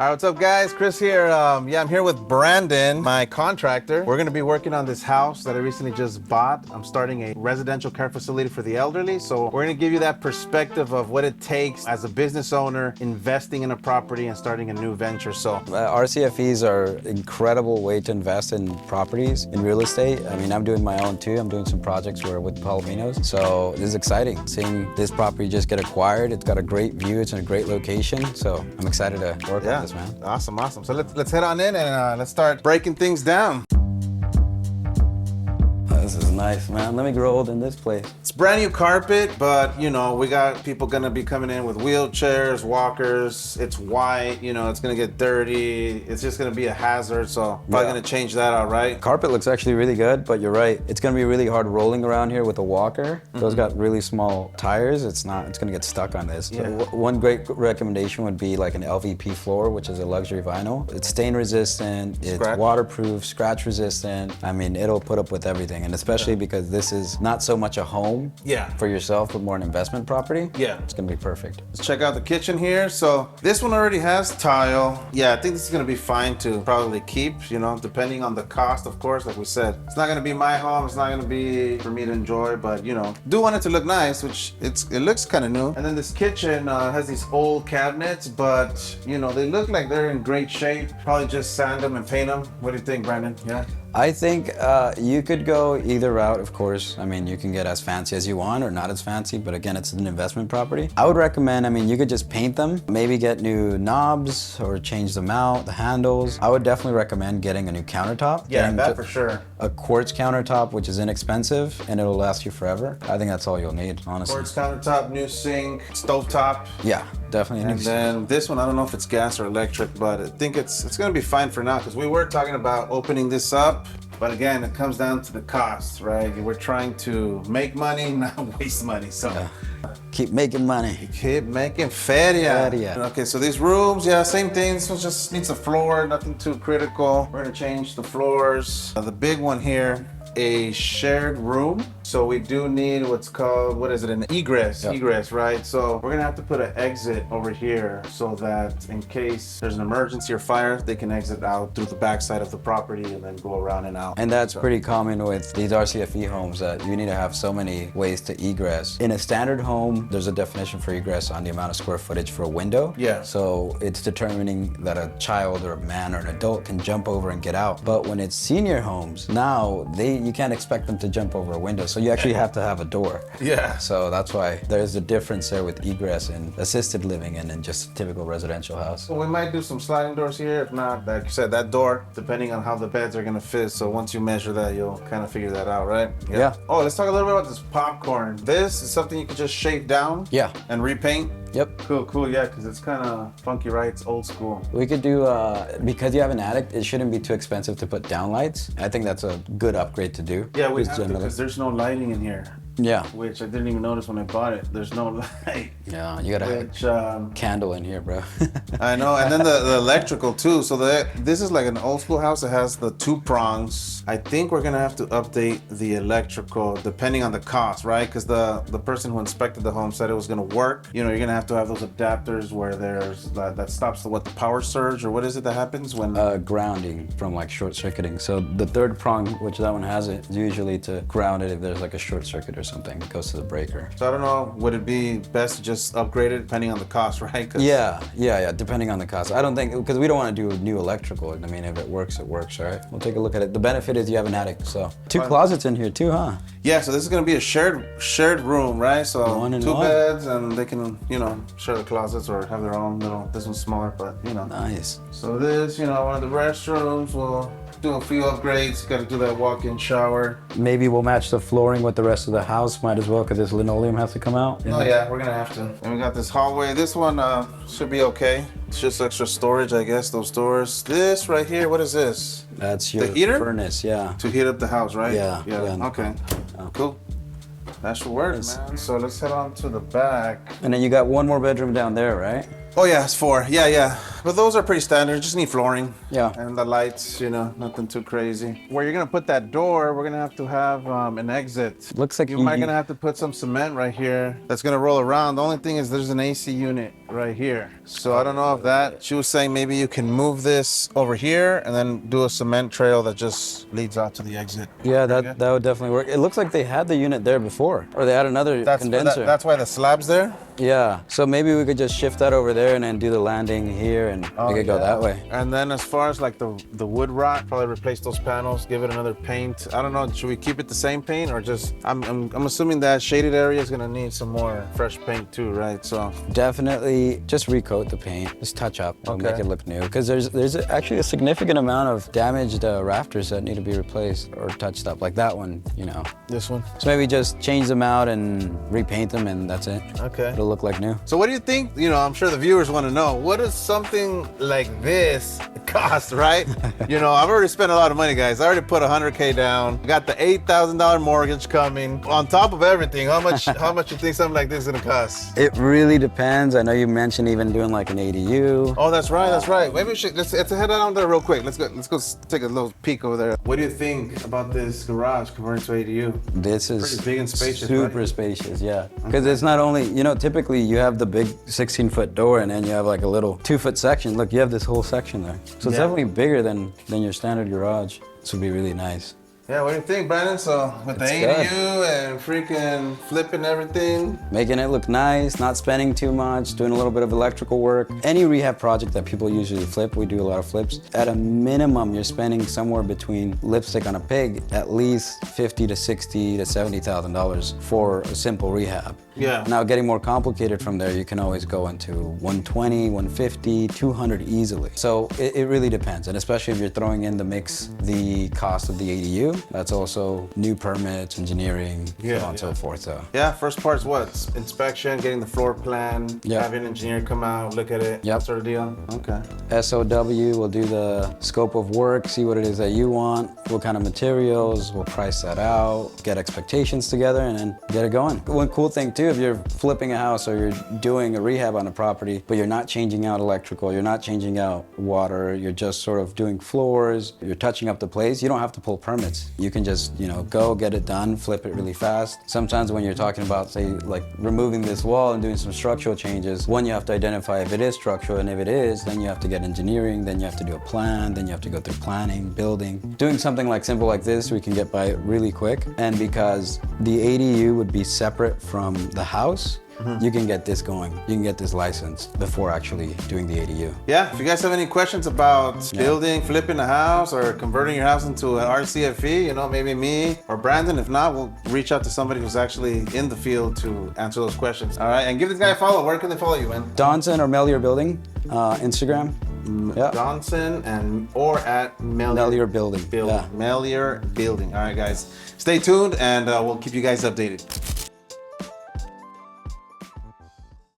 All right, what's up, guys? Chris here. I'm here with Brandon, my contractor. We're gonna be working on this house that I recently just bought. I'm starting a residential care facility for the elderly. So we're gonna give you that perspective of what it takes as a business owner, investing in a property and starting a new venture. So RCFEs are an incredible way to invest in properties, in real estate. I mean, I'm doing my own too. I'm doing some projects with Palominos. So this is exciting, seeing this property just get acquired. It's got a great view, it's in a great location. So I'm excited to work on this, man. Awesome. So let's head on in and let's start breaking things down. This is nice, man. Let me grow old in this place. It's brand new carpet, but you know, we got people gonna be coming in with wheelchairs, walkers. It's white, you know, it's gonna get dirty. It's just gonna be a hazard, so probably gonna change that out, right? Carpet looks actually really good, but you're right. It's gonna be really hard rolling around here with a walker. Those got really small tires. It's gonna get stuck on this. Yeah. So one great recommendation would be like an LVP floor, which is a luxury vinyl. It's stain resistant, it's waterproof, scratch resistant. I mean, it'll put up with everything. And especially because this is not so much a home for yourself, but more an investment property. Yeah. It's gonna be perfect. Let's check out the kitchen here. So this one already has tile. Yeah, I think this is gonna be fine to probably keep, you know, depending on the cost, of course, like we said. It's not gonna be my home, it's not gonna be for me to enjoy, but you know, do want it to look nice, which it looks kind of new. And then this kitchen has these old cabinets, but you know, they look like they're in great shape. Probably just sand them and paint them. What do you think, Brandon? Yeah? I think you could go either route, of course. I mean, you can get as fancy as you want or not as fancy, but again, it's an investment property. I would recommend, I mean, you could just paint them, maybe get new knobs or change them out, the handles. I would definitely recommend getting a new countertop. Yeah, that for sure. A quartz countertop, which is inexpensive and it'll last you forever. I think that's all you'll need, honestly. Quartz countertop, new sink, stovetop. Yeah, definitely. And then this one, I don't know if it's gas or electric, but I think it's gonna be fine for now because we were talking about opening this up. But again, it comes down to the cost, right? We're trying to make money, not waste money. So keep making money. Keep making feria. Okay, so these rooms, yeah, same thing. This one just needs a floor, nothing too critical. We're gonna change the floors. The big one here, a shared room. So we do need what's called, what is it, an egress, egress, right? So we're gonna have to put an exit over here so that in case there's an emergency or fire, they can exit out through the backside of the property and then go around and out. And that's pretty common with these RCFE homes, that you need to have so many ways to egress. In a standard home, there's a definition for egress on the amount of square footage for a window. Yeah. So it's determining that a child or a man or an adult can jump over and get out. But when it's senior homes, now you can't expect them to jump over a window. So you actually have to have a door. Yeah. So that's why there's a difference there with egress in assisted living and in just a typical residential house. So we might do some sliding doors here. If not, like you said, that door, depending on how the beds are gonna fit. So once you measure that, you'll kind of figure that out, right? Yeah. Oh, let's talk a little bit about this popcorn. This is something you could just shave down. Yeah. And repaint. Yep. Cool, yeah, because it's kind of funky, right? It's old school. We could do, because you have an attic, it shouldn't be too expensive to put down lights. I think that's a good upgrade to do. Yeah, we have to, because there's no lighting in here. Yeah. Which I didn't even notice when I bought it. There's no light. Yeah, you gotta have a candle in here, bro. I know, and then the electrical too. So this is like an old school house. It has the 2 prongs. I think we're gonna have to update the electrical depending on the cost, right? Because the person who inspected the home said it was gonna work. You know, you're gonna have to have those adapters where there's that stops the power surge, or what is it that happens when grounding from like short circuiting. So the 3rd prong, which that one has, it is usually to ground it if there's like a short circuit or something. It goes to the breaker. So I don't know, would it be best to just upgrade it depending on the cost, right? Yeah, depending on the cost. I don't think, because we don't want to do new electrical. I mean, if it works, it works, right? We'll take a look at it. The benefit is you have an attic, so 2 closets in here too, huh? Yeah, so this is gonna be a shared room, right? So 2 beds, and they can, you know, share the closets or have their own little, this one's smaller, but you know. Nice. So this, you know, one of the restrooms, we'll do a few upgrades. Gotta do that walk-in shower. Maybe we'll match the flooring with the rest of the house. Might as well, because this linoleum has to come out. Oh yeah, we're gonna have to. And we got this hallway. This one should be okay. It's just extra storage, I guess, those doors. This right here, what is this? That's your heater? Furnace, yeah. To heat up the house, right? Yeah. Okay, cool. That should work, man. So let's head on to the back. And then you got one more bedroom down there, right? Oh yeah, it's 4. Yeah. But those are pretty standard. Just need flooring. Yeah. And the lights, you know, nothing too crazy. Where you're gonna put that door, we're gonna have an exit. Looks like you might gonna have to put some cement right here. That's gonna roll around. The only thing is there's an AC unit right here. So I don't know if that, she was saying maybe you can move this over here and then do a cement trail that just leads out to the exit. Yeah, that would definitely work. It looks like they had the unit there before, or they had another condenser. That's why the slab's there? Yeah, so maybe we could just shift that over there and then do the landing here, and we could go that way. And then as far as like the wood rot, probably replace those panels, give it another paint. I don't know, should we keep it the same paint or just, I'm assuming that shaded area is gonna need some more fresh paint too, right? So definitely just recoat the paint, just touch up, make it look new. Because there's actually a significant amount of damaged rafters that need to be replaced or touched up, like that one, you know. This one? So maybe just change them out and repaint them, and that's it. Okay. It'll look like new. So what do you think? You know, I'm sure the viewers want to know, what does something like this cost, right? You know, I've already spent a lot of money, guys. I already put $100K down. Got the $8,000 mortgage coming. On top of everything, how much you think something like this is gonna cost? It really depends. I know you mentioned even doing like an ADU. Oh, that's right, that's right. Maybe we should, let's head down there real quick. Let's go take a little peek over there. What do you think about this garage converting to ADU? This is pretty big and spacious, super spacious, yeah. Because it's not only, you know, typically you have the big 16-foot door and then you have like a little 2-foot section. Look, you have this whole section there. So it's definitely bigger than your standard garage. This would be really nice. Yeah, what do you think, Brandon? So with the ADU and freaking flipping everything. Making it look nice, not spending too much, doing a little bit of electrical work. Any rehab project that people usually flip, we do a lot of flips. At a minimum, you're spending somewhere between lipstick on a pig, at least $50,000 to $60,000 to $70,000 for a simple rehab. Yeah. Now, getting more complicated from there, you can always go into 120, 150, 200 easily. So it really depends, and especially if you're throwing in the mix the cost of the ADU, that's also new permits, engineering, so on and so forth. So. Yeah, first part's what? Inspection, getting the floor plan, having an engineer come out, look at it, that sort of deal? Okay. SOW, we'll do the scope of work, see what it is that you want, what kind of materials, we'll price that out, get expectations together, and then get it going. One cool thing too, if you're flipping a house or you're doing a rehab on a property, but you're not changing out electrical, you're not changing out water, you're just sort of doing floors, you're touching up the place, you don't have to pull permits. You can just, you know, go get it done, flip it really fast. Sometimes when you're talking about, say, like removing this wall and doing some structural changes, one, you have to identify if it is structural, and if it is, then you have to get engineering, then you have to do a plan, then you have to go through planning, building. Doing something like simple like this, we can get by it really quick. And because the ADU would be separate from the house, you can get this going. You can get this licensed before actually doing the ADU. Yeah, if you guys have any questions about building, flipping a house, or converting your house into an RCFE, you know, maybe me or Brandon. If not, we'll reach out to somebody who's actually in the field to answer those questions. All right, and give this guy a follow. Where can they follow you, man? Donson or Melior Building, Instagram. Johnson or at Melior Building. Melior Building. All right, guys. Stay tuned, and we'll keep you guys updated.